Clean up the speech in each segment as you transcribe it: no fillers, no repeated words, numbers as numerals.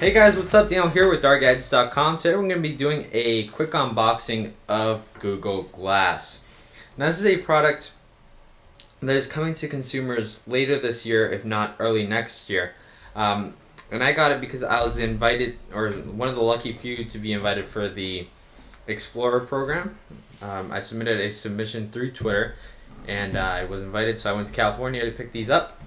Hey guys, what's up? Daniel here with darkgadgets.com. Today we're going to be doing a quick unboxing of Google Glass. Now this is a product that is coming to consumers later this year, if not early next year. And I got it because I was invited, or one of the lucky few to be invited for the Explorer program. I submitted a submission through Twitter and I was invited, so I went to California to pick these up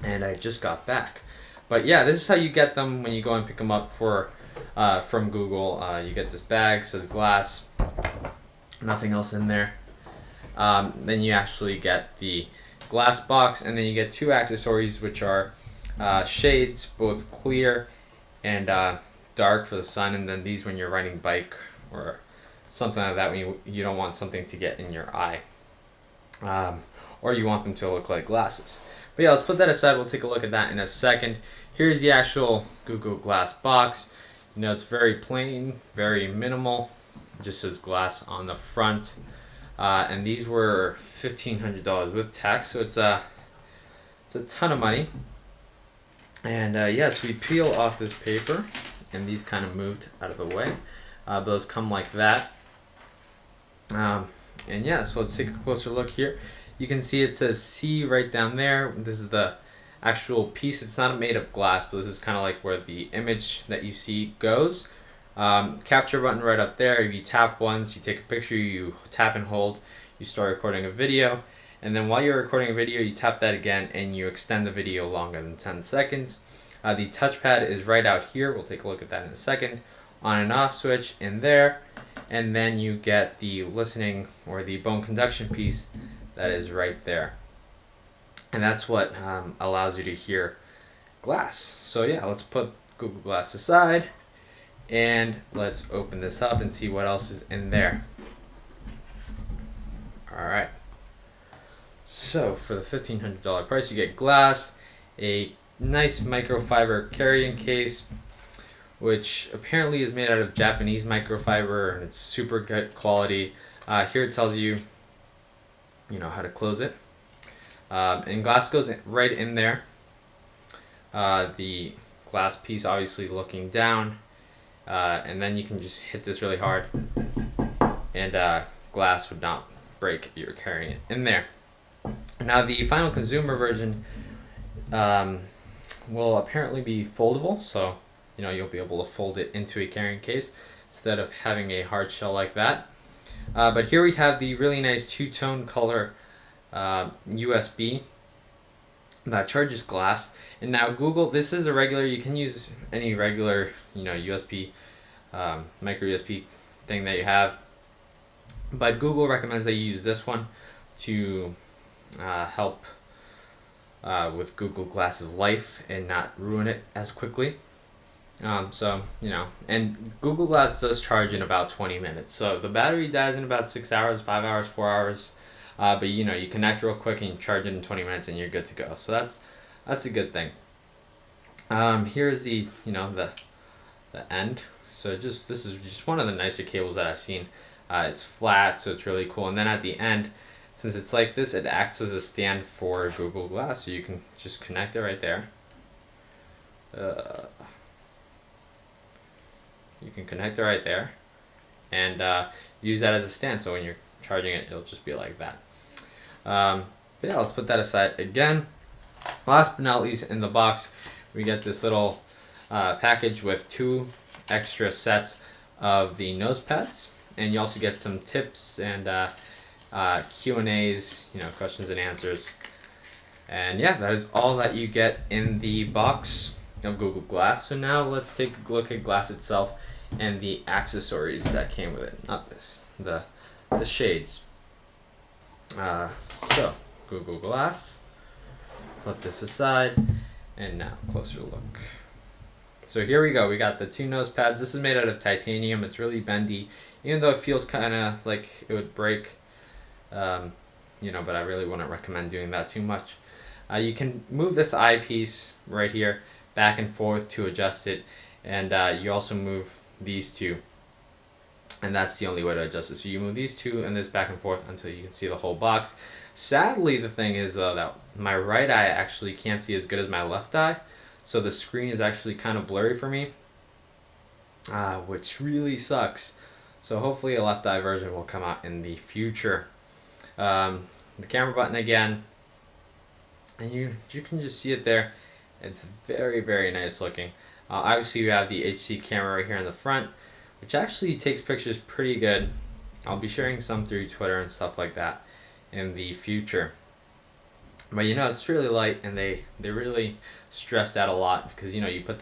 and I just got back. But yeah, this is how you get them when you go and pick them up from Google. You get this bag, says glass, nothing else in there. Then you actually get the glass box, and then you get two accessories, which are shades, both clear and dark for the sun, and then these when you're riding bike or something like that, when you don't want something to get in your eye, or you want them to look like glasses. But yeah, let's put that aside. We'll take a look at that in a second. Here's the actual Google Glass box. You know, it's very plain, very minimal. It just says glass on the front. And these were $1,500 with tax, so it's a ton of money. And yes, we peel off this paper, and these kind of moved out of the way. Those come like that. And yeah, so let's take a closer look here. You can see it says C right down there. This is the actual piece. It's not made of glass, but this is kind of like where the image that you see goes. Capture button right up there. If you tap once, you take a picture, you tap and hold, you start recording a video. And then while you're recording a video, you tap that again and you extend the video longer than 10 seconds. The touchpad is right out here. We'll take a look at that in a second. On and off switch in there. And then you get the listening or the bone conduction piece that is right there, and that's what allows you to hear glass. So yeah, let's put Google Glass aside and let's open this up and see what else is in there. Alright, so for the $1,500 price, you get glass, a nice microfiber carrying case, which apparently is made out of Japanese microfiber, and it's super good quality. Here it tells you how to close it, and glass goes right in there. The glass piece obviously looking down, and then you can just hit this really hard and glass would not break if you're carrying it in there. Now the final consumer version will apparently be foldable, so you'll be able to fold it into a carrying case instead of having a hard shell like that. But here we have the really nice two-tone color USB that charges glass. And now Google, this is a regular, you can use any regular USB, micro USB thing that you have. But Google recommends that you use this one to help with Google Glass's life and not ruin it as quickly. And Google Glass does charge in about 20 minutes. So the battery dies in about 6 hours, 5 hours, 4 hours. But you connect real quick and you charge it in 20 minutes and you're good to go. So that's a good thing. Here's the end. So this is just one of the nicer cables that I've seen. It's flat, so it's really cool. And then at the end, since it's like this, it acts as a stand for Google Glass. So you can just connect it right there. You can connect it right there and use that as a stand, so when you're charging it, it'll just be like that. But yeah, let's put that aside again. Last but not least, in the box, we get this little package with two extra sets of the nose pads, and you also get some tips and Q&As, questions and answers. And yeah, that is all that you get in the box of Google Glass. So now let's take a look at glass itself and the accessories that came with it. Not this, the shades. So Google Glass, put this aside, and now closer look. So here we go. We got the two nose pads. This is made out of titanium. It's really bendy, even though it feels kind of like it would break. But I really wouldn't recommend doing that too much. You can move this eyepiece right here back and forth to adjust it, and you also move these two, and that's the only way to adjust it. So you move these two and this back and forth until you can see the whole box. Sadly, the thing is that my right eye actually can't see as good as my left eye, so the screen is actually kind of blurry for me, which really sucks. So hopefully a left eye version will come out in the future. The camera button again, and you can just see it there. It's very, very nice looking. Obviously you have the HD camera right here in the front, which actually takes pictures pretty good. I'll be sharing some through Twitter and stuff like that in the future. But it's really light, and they really stressed out a lot because you put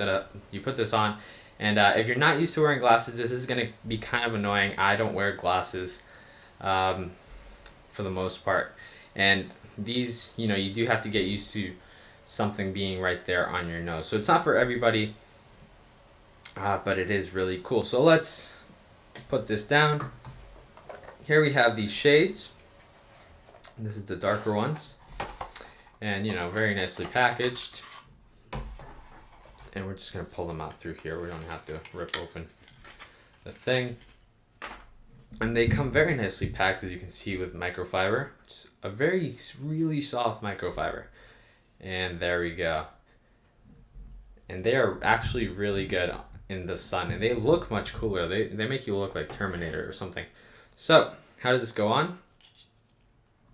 this on, and if you're not used to wearing glasses, this is gonna be kind of annoying. I don't wear glasses for the most part, and these you do have to get used to something being right there on your nose. So it's not for everybody, but it is really cool. So let's put this down. Here we have these shades. This is the darker ones, and very nicely packaged. And we're just gonna pull them out through here. We don't have to rip open the thing. And they come very nicely packed, as you can see, with microfiber. It's a really soft microfiber. And there we go. And they are actually really good in the sun, and they look much cooler. They make you look like Terminator or something. So how does this go on?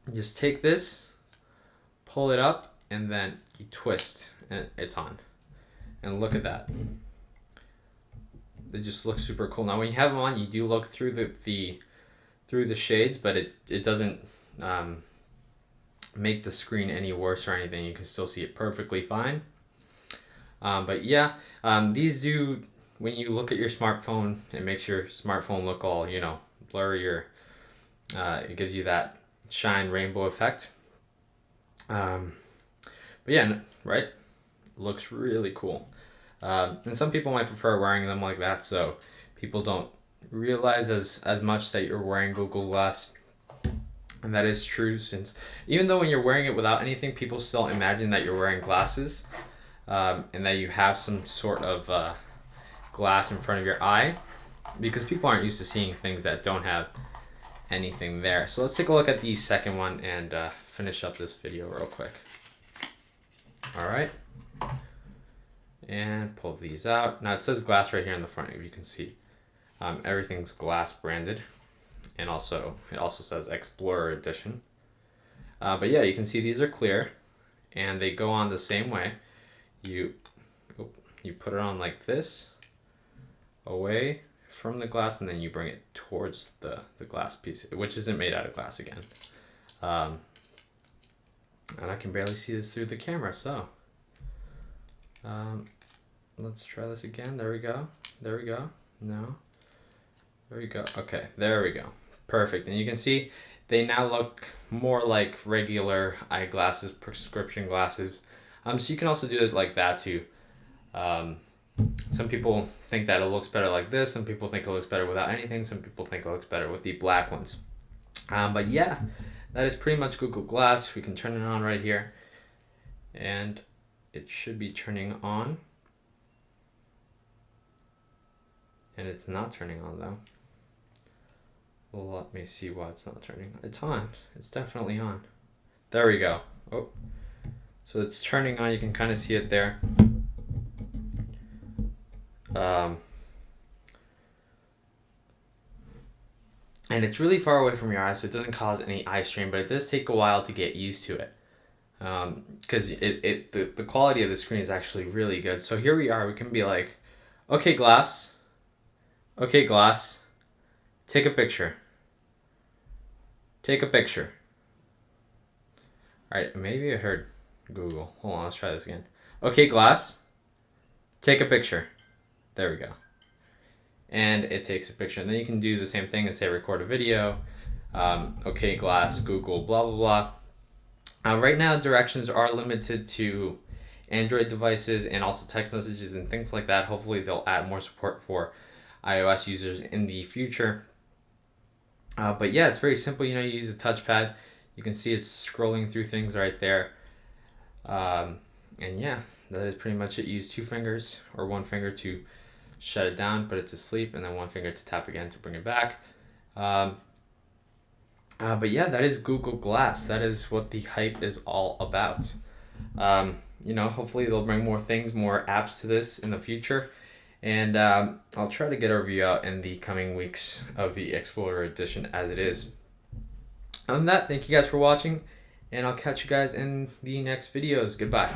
You just take this, pull it up, and then you twist, and it's on. And look at that. They just look super cool. Now when you have them on, you do look through the shades, but it doesn't make the screen any worse or anything. You can still see it perfectly fine. But yeah, these do, when you look at your smartphone, it makes your smartphone look all blurry, or it gives you that shine rainbow effect. But yeah, right, looks really cool. And some people might prefer wearing them like that, so people don't realize as much that you're wearing Google Glass. And that is true, since even though when you're wearing it without anything, people still imagine that you're wearing glasses, and that you have some sort of glass in front of your eye, because people aren't used to seeing things that don't have anything there. So let's take a look at the second one and finish up this video real quick. All right, and pull these out. Now it says glass right here in the front, if you can see. Everything's glass branded, and it also says Explorer Edition. But yeah, you can see these are clear, and they go on the same way. You put it on like this, away from the glass, and then you bring it towards the glass piece, which isn't made out of glass again. And I can barely see this through the camera, so let's try this again. There we go. No. There we go. Okay, there we go. Perfect. And you can see they now look more like regular eyeglasses, prescription glasses. So you can also do it like that too. Some people think that it looks better like this. Some people think it looks better without anything. Some people think it looks better with the black ones. But yeah, that is pretty much Google Glass. We can turn it on right here, and it should be turning on. And it's not turning on though. Well, let me see why it's not turning. It's on. It's definitely on. There we go. Oh, so it's turning on. You can kind of see it there. And it's really far away from your eyes, so it doesn't cause any eye strain, but it does take a while to get used to it. Because the quality of the screen is actually really good. So here we are. We can be like, okay, glass. Okay, glass. Take a picture. Take a picture. Alright, maybe I heard Google. Hold on, let's try this again. Okay, glass. Take a picture. There we go. And it takes a picture. And then you can do the same thing and say record a video. Okay, glass, Google, blah, blah, blah. Right now, directions are limited to Android devices and also text messages and things like that. Hopefully, they'll add more support for iOS users in the future. But yeah, it's very simple. You use a touchpad. You can see it's scrolling through things right there. And yeah, that is pretty much it. You use 2 fingers or 1 finger to shut it down, put it to sleep, and then 1 finger to tap again to bring it back. But yeah, that is Google Glass. That is what the hype is all about. you know, hopefully they'll bring more things, more apps to this in the future. And I'll try to get a review out in the coming weeks of the Explorer Edition as it is. Other than that, thank you guys for watching, and I'll catch you guys in the next videos. Goodbye.